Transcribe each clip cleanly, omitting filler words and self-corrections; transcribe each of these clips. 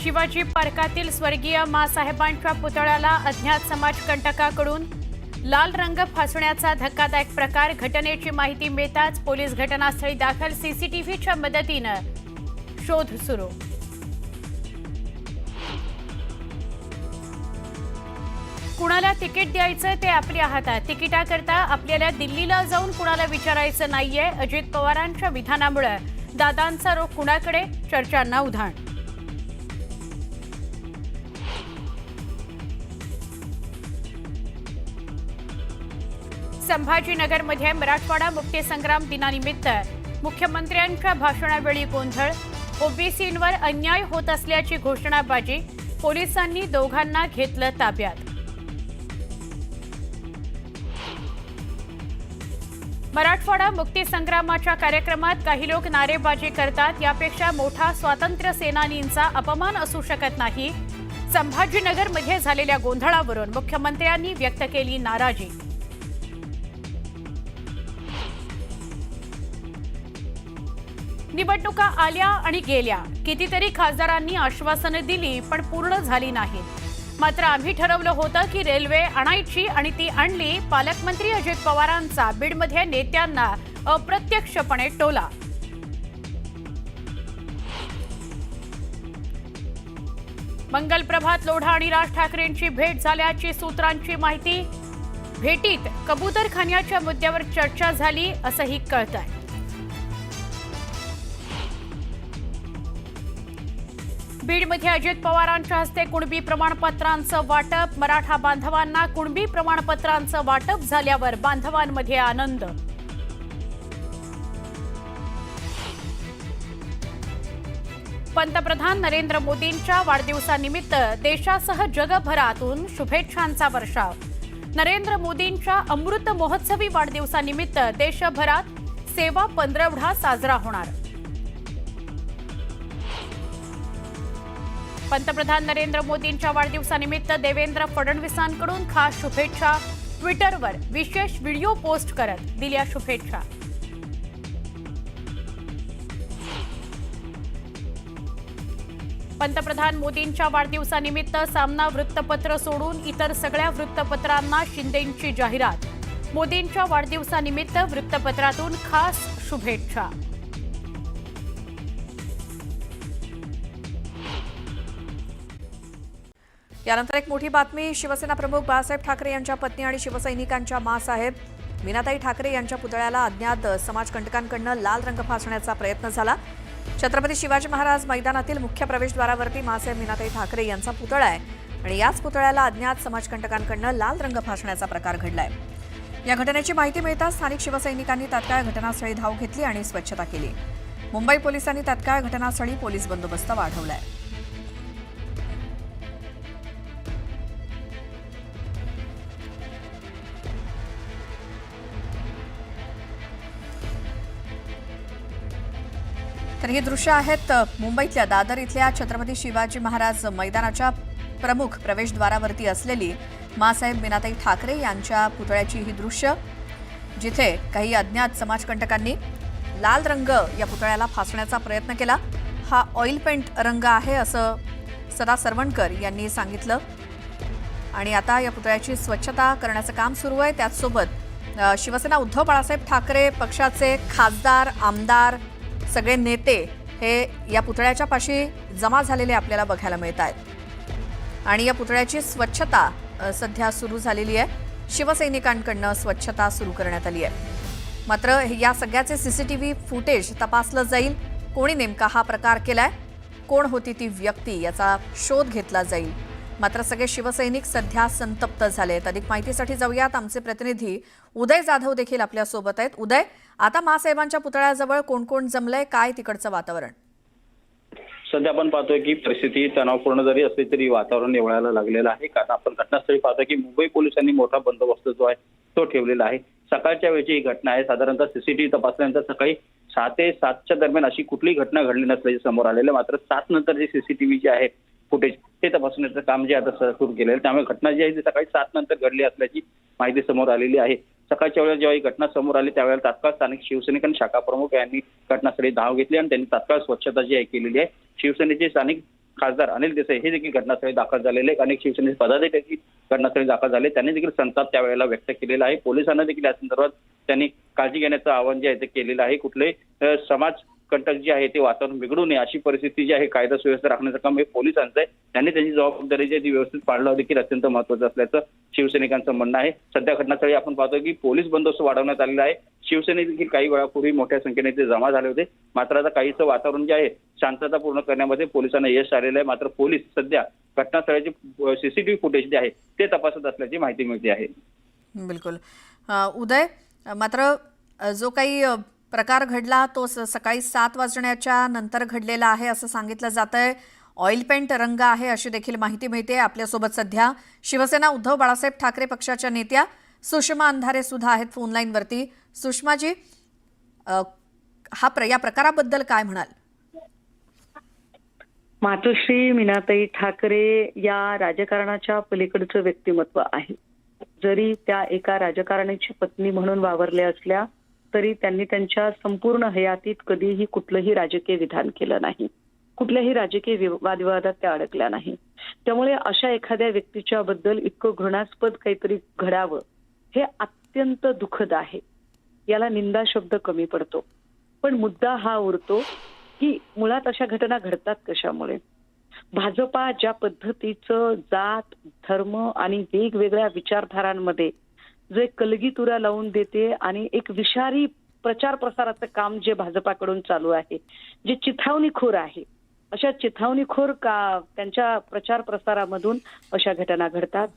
शिवाजी पार्कातील स्वर्गीय मासाहेबांच्या पुतळ्याला अज्ञात समाजकंटकाकडून लाल रंग फासण्याचा धक्कादायक प्रकार। घटनेची माहिती मिळताच पोलीस घटनास्थळी दाखल। सीसीटीव्हीच्या मदतीने शोध सुरू। कुणाला तिकीट द्यायचं ते आपल्या हातात। तिकिटाकरता आपल्याला दिल्लीला जाऊन कुणाला विचारायचं नाहीये। अजित पवारांच्या विधानामुळे दादांचा रोख कुणाकडे? चर्चांना उधाण। संभाजीनगरमध्ये मराठवाडा मुक्तीसंग्राम दिनानिमित्त मुख्यमंत्र्यांच्या भाषणावेळी गोंधळ। ओबीसींवर अन्याय होत असल्याची घोषणाबाजी। पोलिसांनी दोघांना घेतलं ताब्यात। मराठवाडा मुक्तीसंग्रामाच्या कार्यक्रमात काही लोक नारेबाजी करतात। यापेक्षा मोठा स्वातंत्र्य सेनानींचा अपमान असू शकत नाही। संभाजीनगरमध्ये झालेल्या गोंधळावरून मुख्यमंत्र्यांनी व्यक्त केली नाराजी। निवडणुका आल्या आणि गेल्या। कितीतरी खासदारांनी आश्वासनं दिली पण पूर्ण झाली नाहीत। मात्र आम्ही ठरवलं होतं की रेल्वे आणायची आणि ती आणली। पालकमंत्री अजित पवारांचा बीडमध्ये नेत्यांना अप्रत्यक्षपणे टोला। मंगलप्रभात लोढा आणि राज ठाकरेंची भेट झाल्याची सूत्रांची माहिती। भेटीत कबूतरखान्याच्या मुद्द्यावर चर्चा झाली असंही कळतंय। बीडमध्ये अजित पवारांच्या हस्ते कुणबी प्रमाणपत्रांचं वाटप। मराठा बांधवांना कुणबी प्रमाणपत्रांचं वाटप झाल्यावर बांधवांमध्ये आनंद। पंतप्रधान नरेंद्र मोदींच्या वाढदिवसानिमित्त देशासह जगभरातून शुभेच्छांचा वर्षाव। नरेंद्र मोदींच्या अमृत महोत्सवी वाढदिवसानिमित्त देशभरात सेवा पंधरवडा साजरा होणार। पंतप्रधान नरेंद्र मोदींच्या वाढदिवसानिमित्त देवेंद्र फडणवीसांकडून खास शुभेच्छा। ट्विटरवर विशेष व्हिडिओ पोस्ट करत दिल्या शुभेच्छा। पंतप्रधान मोदींच्या वाढदिवसानिमित्त सामना वृत्तपत्र सोडून इतर सगळ्या वृत्तपत्रांना शिंदेंची जाहिरात। मोदींच्या वाढदिवसानिमित्त वृत्तपत्रातून खास शुभेच्छा। यानंतर एक मोठी बातमी। शिवसेना प्रमुख बाळासाहेब ठाकरे यांच्या पत्नी आणि शिवसैनिकांच्या मासाहेब मीनाताई ठाकरे यांच्या पुतळ्याला अज्ञात समाजकंटकांकडून लाल रंग फासण्याचा प्रयत्न झाला। छत्रपती शिवाजी महाराज मैदानातील मुख्य प्रवेशद्वारावरती मासाहेब मीनाताई ठाकरे यांचा पुतळा आहे आणि याच पुतळ्याला अज्ञात समाजकंटकांकडून लाल रंग फासण्याचा प्रकार घडलाय। या घटनेची माहिती मिळताच स्थानिक शिवसैनिकांनी तात्काळ घटनास्थळी धाव घेतली आणि स्वच्छता केली। मुंबई पोलिसांनी तात्काळ घटनास्थळी पोलीस बंदोबस्त वाढवलाय। तर ही दृश्य आहेत मुंबईतल्या दादर इथल्या छत्रपती शिवाजी महाराज मैदानाच्या प्रमुख प्रवेशद्वारावरती असलेली मासाहेब मीनाताई ठाकरे यांच्या पुतळ्याची ही दृश्य, जिथे काही अज्ञात समाजकंटकांनी लाल रंग या पुतळ्याला फासण्याचा प्रयत्न केला। हा ऑइल पेंट रंग आहे असं सदा सरवणकर यांनी सांगितलं आणि आता या पुतळ्याची स्वच्छता करण्याचं काम सुरू आहे। त्याचसोबत शिवसेना उद्धव बाळासाहेब ठाकरे पक्षाचे खासदार, आमदार, सगळे नेते हे या पुतळ्याच्या पाशी जमा झालेले आपल्याला बघायला मिळत आहेत आणि या पुतळ्याची स्वच्छता सध्या सुरू झालेली आहे। शिवसैनिकांकडून स्वच्छता सुरू करण्यात आली आहे। मात्र या सगळ्याचे सीसीटीव्ही फुटेज तपासलं जाईल। कोणी नेमका हा प्रकार केलाय, कोण होती ती व्यक्ती, याचा शोध घेतला जाईल। मात्र सगळे शिवसैनिक सध्या संतप्त झालेत। अधिक माहितीसाठी जाऊयात, आमचे प्रतिनिधी उदय जाधव देखील आपल्या सोबत आहेत। उदय, आता मासाहेबांच्या पुतळ्याजवळ कोण कोण जमलंय, काय तिकडचं वातावरण? सध्या आपण पाहतोय की परिस्थिती तणावपूर्ण जरी असली तरी वातावरण निवळायला लागलेलं आहे। कारण आपण घटनास्थळी पाहतोय की मुंबई पोलिसांनी मोठा बंदोबस्त जो आहे तो ठेवलेला आहे। सकाळच्या वेळची ही घटना आहे। साधारणतः सीसीटीव्ही तपासल्यानंतर सकाळी 6 ते 7च्या दरम्यान अशी कुठलीही घटना घडली नसल्याचे समोर आलेलं। मात्र 7 नंतर जे सीसीटीव्ही जे आहे फुटेज ते तपासण्याचं काम जे आता सुरू केलेलं आहे, त्यामुळे घटना जी आहे ती सकाळी 7 नंतर घडली असल्याची माहिती समोर आलेली आहे। सकाळच्या वेळेला जेव्हा ही घटना समोर आली त्यावेळेला तात्काळ स्थानिक शिवसैनिक आणि शाखा प्रमुख यांनी घटनास्थळी धाव घेतली आणि त्यांनी तात्काळ स्वच्छता जी आहे केलेली आहे। शिवसेनेचे स्थानिक खासदार अनिल देसाई हे देखील घटनास्थळी दाखल झालेले आहेत. अनेक शिवसेनेचे पदाधिकारी घटनास्थळी दाखल झाले. त्यांनी देखील संताप त्यावेळेला व्यक्त केलेला आहे. पोलिसांना देखील या संदर्भात त्यांनी काळजी घेण्याचं आवाहन जे आहे ते केलेलं आहे. कुठले समाज कंटक जे आहे ते वातावरण बिघडू नये अशी परिस्थिती जी आहे कायदा सुव्यवस्था राखण्याचं काम हे पोलिसांचं आहे. त्यांनी त्यांची जबाबदारी जी आहे ती व्यवस्थित पाळणं देखील अत्यंत महत्त्वाचं असल्याचं शिवसैनिकांचं म्हणणं आहे. सध्या घटनास्थळी आपण पाहतो की पोलीस बंदोबस्त वाढवण्यात आलेला आहे. शिवसेने देखील काही वेळापूर्वी मोठ्या संख्येने ते जमा झाले होते. मात्र आता काहीसं वातावरण जे आहे शांतता पूर्ण करण्यामध्ये पोलिसांना यश आलेलं आहे. मात्र पोलीस सध्या घटनास्थळाचे सीसीटीव्ही फुटेज जे आहे ते तपासत असल्याची माहिती मिळते आहे. बिलकुल. उदय, मात्र जो काही प्रकार घडला तो सकाळी 7 वाजण्याच्या नंतर घडलेला आहे असं सांगितलं जातंय. ऑइल पेंट रंग आहे अशी देखील माहिती मिळते. आपल्यासोबत सध्या शिवसेना उद्धव बाळासाहेब ठाकरे पक्षाच्या नेत्या सुषमा अंधारे सुद्धा आहेत फोन लाईनवरती. सुषमाजी, या प्रकाराबद्दल काय म्हणाल? मातोश्री मीनाताई ठाकरे या राजकारणाच्या पलीकडचं व्यक्तिमत्व आहे. जरी त्या एका राजकारण्याची पत्नी म्हणून वावरल्या असल्या तरी त्यांनी त्यांच्या संपूर्ण हयातीत कधीही कुठलंही राजकीय विधान केलं नाही. कुठल्याही राजकीय वादविवादात त्या अडकल्या नाही. त्यामुळे अशा एखाद्या व्यक्तीच्या बद्दल इतकं घृणास्पद काहीतरी घडावं हे अत्यंत दुःखद आहे. याला निंदा शब्द कमी पडतो. पण मुद्दा हा उरतो की मुळात अशा घटना घडतात कशामुळे. भाजपा ज्या पद्धतीचं जात, धर्म आणि वेगवेगळ्या विचारधारांमध्ये जे कलगीतुरा लावून देते आणि एक विषारी प्रचार प्रसाराचं काम जे भाजपाकडून चालू आहे, जे चिथावणीखोर आहे, अशा चिथावणीखोर त्यांच्या प्रचार प्रसारामधून अशा घटना घडतात.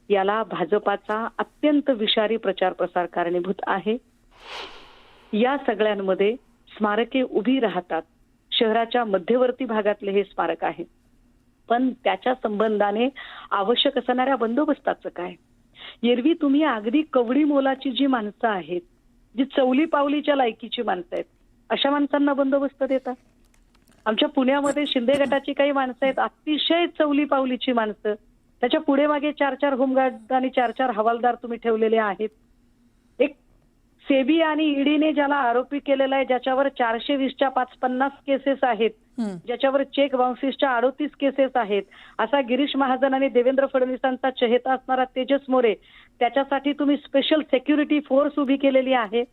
याला भाजपाचा अत्यंत विषारी प्रचार प्रसार कारणीभूत आहे. या सगळ्यांमध्ये स्मारके उभी राहतात. शहराच्या मध्यवर्ती भागातले हे स्मारक आहे. पण त्याच्या संबंधाने आवश्यक असणाऱ्या बंदोबस्ताचं काय? एरवी तुम्ही अगदी कवडी मोलाची जी माणसं आहेत, जी चवली पावलीच्या लायकीची माणसं आहेत, अशा माणसांना बंदोबस्त देतात. आमच्या पुण्यामध्ये शिंदे गटाची काही माणसं आहेत, अतिशय चवली पावलीची माणसं. त्याच्या पुढे मागे 4-4 होमगार्ड आणि 4-4 हवालदार तुम्ही ठेवलेले आहेत. एक सेबी आणि ईडीने ज्याला आरोपी केलेला आहे, ज्याच्यावर 420च्या 550 केसेस आहेत, ज्याच्यावर चेक बाउन्सिसच्या 38 केसेस आहेत, असा गिरीश महाजन आणि देवेंद्र फडणवीसांचा चहेता असणारा तेजस मोरे, त्याच्यासाठी तुम्ही स्पेशल सेक्युरिटी फोर्स उभी केलेली आहे.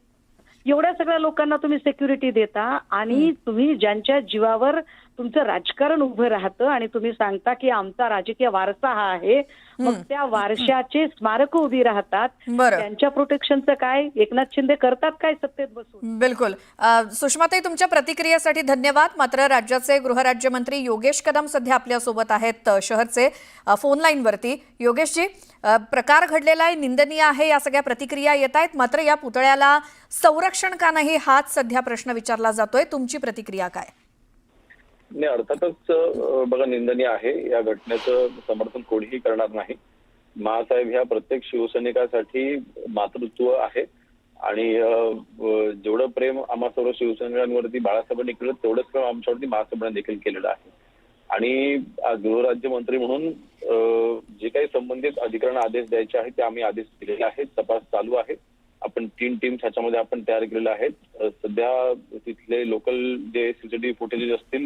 एवढ्या सगळ्या लोकांना तुम्ही सेक्युरिटी देता आणि तुम्ही ज्यांच्या जीवावर तुमचं राजकारण उभं राहतं आणि तुम्ही सांगता की आमचा राजकीय वारसा हा आहे, मग त्या वारशाचे स्मारक उभी राहतात. त्यांच्या प्रोटेक्शनचं काय? एकनाथ शिंदे करतात काय सत्तेत बसून? बिलकुल. सुषमाताई, तुमच्या प्रतिक्रियेसाठी धन्यवाद. मात्र राज्याचे गृहराज्यमंत्री योगेश कदम सध्या आपल्यासोबत आहेत शहरचे फोन लाईनवरती. योगेशजी, प्रकार घडलेला आहे, निंदनीय आहे, या सगळ्या प्रतिक्रिया येत आहेत. मात्र या पुतळ्याला संरक्षण का नाही हाच सध्या प्रश्न विचारला जातोय. तुमची प्रतिक्रिया काय? नाही, अर्थातच बघा, निंदनीय आहे. या घटनेचं समर्थन कोणीही करणार नाही. महासाहेब ह्या प्रत्येक शिवसैनिकासाठी मातृत्व आहे आणि जेवढं प्रेम आम्हा सर्व शिवसैनिकांवरती बाळासाहेबांनी केलं तेवढंच प्रेम आमच्यावरती महासाहेबांनी देखील केलेलं आहे. आणि गृहराज्यमंत्री म्हणून जे काही संबंधित अधिकाऱ्यांना आदेश द्यायचे आहेत ते आम्ही आदेश दिलेले आहेत. तपास चालू आहे. आपण 3 टीम्स ह्याच्यामध्ये आपण तयार केलेल्या आहेत. सध्या तिथले लोकल जे सीसीटीव्ही फुटेजेस असतील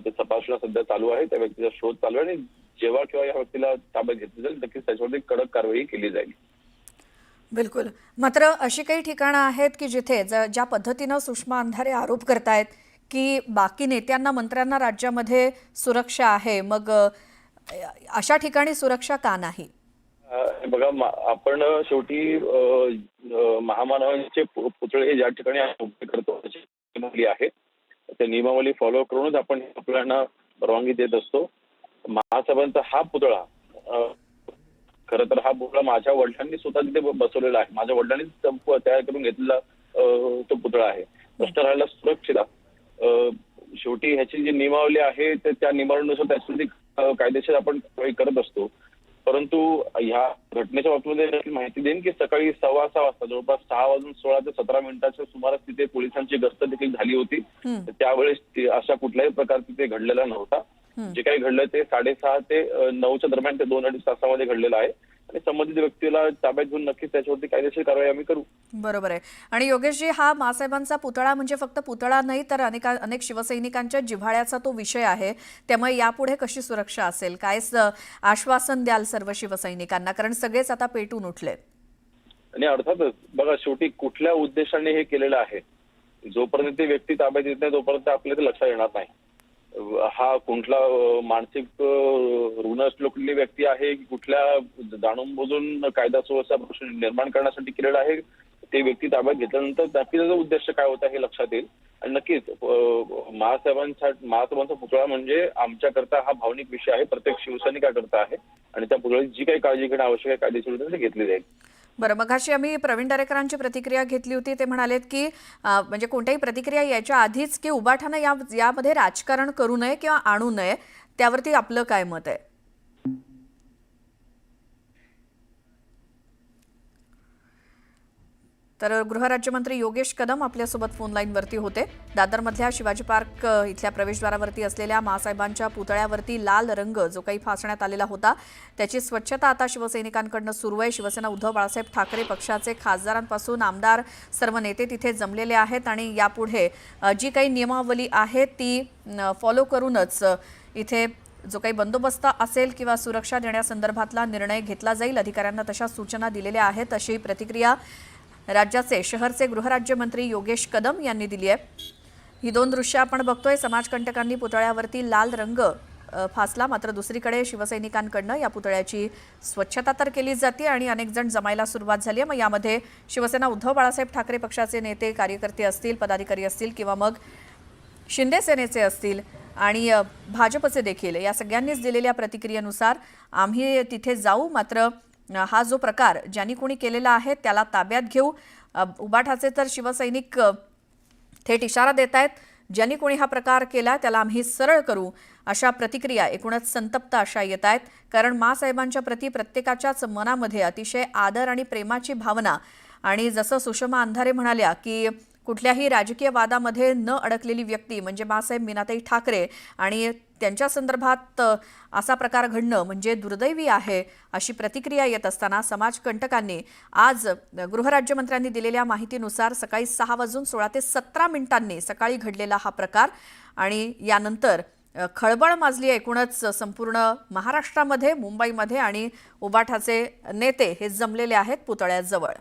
ते तपासणं सध्या चालू आहे. त्या व्यक्तीचा शोध चालू आहे आणि जेव्हा किंवा या व्यक्तीला ताब्यात घेतली जाईल नक्कीच त्याच्यावरती कडक कारवाई केली जाईल. बिलकुल. मात्र अशी काही ठिकाणं आहेत की जिथे ज्या पद्धतीनं सुषमा अंधारे आरोप करतायत की बाकी नेत्यांना, मंत्र्यांना राज्यामध्ये सुरक्षा आहे, मग अशा ठिकाणी सुरक्षा का नाही? बघा, आपण शेवटी महामानवांचे पुतळे हे ज्या ठिकाणी उभे करतो त्याची नियमावली आहे. त्या नियमावली फॉलो करूनच आपण पुतळ्यांना परवानगी देत असतो. महासाहेबांचा हा पुतळा, खरं तर हा पुतळा माझ्या वडिलांनी स्वतः तिथे बसवलेला आहे. माझ्या वडिलांनीच तयार करून घेतलेला तो पुतळा आहे. प्रश्न राहिला सुरक्षेला. शेवटी ह्याची जी नियमावली आहे त्या नियमावलीनुसार त्यासाठी कायदेशीर आपण करत असतो. परंतु ह्या घटनेच्या बाबतीमध्ये माहिती देईन की सकाळी 6:15 वाजता जवळपास 6:16 ते 17 मिनिटाच्या सुमारास तिथे पोलिसांची गस्त देखील झाली होती. त्यावेळेस अशा कुठल्याही प्रकार तिथे घडलेला नव्हता. जे काही घडलं ते 6:30 ते 9च्या दरम्यान ते 2-2.5 तासामध्ये घडलेलं आहे. आणि संबंधित व्यक्तीला ताब्यात घेऊन नक्कीच त्याच्यावरती कायदेशीर कारवाई आम्ही करू. बरोबर आहे. आणि योगेशजी, हा मासाहेबांचा पुतळा म्हणजे फक्त पुतळा नाही तर अनेक शिवसैनिकांच्या जिव्हाळ्याचा तो विषय आहे. त्यामुळे यापुढे कशी सुरक्षा असेल, काय आश्वासन द्याल सर्व शिवसैनिकांना, कारण सगळेच आता पेटून उठले? आणि अर्थातच बघा, शेवटी कुठल्या उद्देशाने हे केलेलं आहे, जोपर्यंत ती व्यक्ती ताब्यात येत नाही तोपर्यंत आपल्याला ते लक्षात येणार नाही. हा कुठला मानसिक ऋण असलेली व्यक्ती आहे की कुठल्या जाणून बुजून कायदा सुव्यवस्था प्रश्न निर्माण करण्यासाठी केलेला आहे, ते व्यक्ती ताब्यात घेतल्यानंतर नक्कीच त्याचा उद्देश काय होता हे लक्षात येईल. आणि नक्कीच महासाहेबांचा पुतळा म्हणजे आमच्याकरता हा भावनिक विषय आहे, प्रत्येक शिवसैनिकाकरता आहे. आणि त्या पुतळ्याची जी काही काळजी घेणं आवश्यक आहे कायदेशीर घेतली जाईल. बरं, मगाशी आम्ही प्रवीण दरेकरांची प्रतिक्रिया घेतली होती. ते म्हणालेत की म्हणजे कोणत्याही प्रतिक्रिया यायच्या आधीच की उबाठानं यामध्ये राजकारण करू नये किंवा आणू नये, त्यावरती आपलं काय मत आहे? तर गृहराज्यमंत्री योगेश कदम आपल्यासोबत फोन लाईनवरती होते. दादरमधल्या शिवाजी पार्क इथल्या प्रवेशद्वारावरती असलेल्या मासाहेबांच्या पुतळ्यावरती लाल रंग जो काही फासण्यात आलेला होता त्याची स्वच्छता आता शिवसैनिकांकडून सुरू आहे. शिवसेना उद्धव बाळासाहेब ठाकरे पक्षाचे खासदारांपासून आमदार सर्व नेते तिथे जमलेले आहेत आणि यापुढे जी काही नियमावली आहे ती फॉलो करूनच इथे जो काही बंदोबस्त असेल किंवा सुरक्षा देण्यासंदर्भातला निर्णय घेतला जाईल. अधिकाऱ्यांना तशा सूचना दिलेल्या आहेत, अशी प्रतिक्रिया राज्याचे शहरचे गृहराज्यमंत्री योगेश कदम यांनी दिली आहे. ही दोन दृश्य आपण बघतोय. समाजकंटकांनी पुतळ्यावरती लाल रंग फासला, मात्र दुसरीकडे शिवसैनिकांकडनं या पुतळ्याची स्वच्छता तर केली जाते आणि अनेक जण जमायला सुरुवात झाली आहे. मग यामध्ये शिवसेना उद्धव बाळासाहेब ठाकरे पक्षाचे नेते, कार्यकर्ते असतील, पदाधिकारी असतील किंवा मग शिंदे सेनेचे असतील आणि भाजपचे देखील, या सगळ्यांनीच दिलेल्या प्रतिक्रियेनुसार आम्ही तिथे जाऊ, मात्र हा जो प्रकार ज्यांनी कोणी केलेला आहे त्याला ताब्यात घेऊ. उबाठाचे तर शिवसैनिक थेट इशारा देत आहेत, ज्यांनी कोणी हा प्रकार केला त्याला आम्ही सरळ करू. अशा प्रतिक्रिया एकूणच संतप्त अशा येत आहेत, कारण मासाहेबांच्या प्रती प्रत्येकाच्याच मनामध्ये अतिशय आदर आणि प्रेमाची भावना, आणि जसं सुषमा अंधारे म्हणाल्या की कुठल्याही राजकीय वादामध्ये न अडकलेली व्यक्ती म्हणजे मासाहेब मीनाताई ठाकरे, आणि त्यांच्या संदर्भात असा प्रकार घडणं म्हणजे दुर्दैवी आहे, अशी प्रतिक्रिया येत असताना समाजकंटकांनी आज गृहराज्यमंत्र्यांनी दिलेल्या माहितीनुसार सकाळी 6:16 ते 17 सकाळी घडलेला हा प्रकार, आणि यानंतर खळबळ माजली एकूणच संपूर्ण महाराष्ट्रामध्ये, मुंबईमध्ये, आणि उबाठाचे नेते हे जमलेले आहेत पुतळ्याजवळ.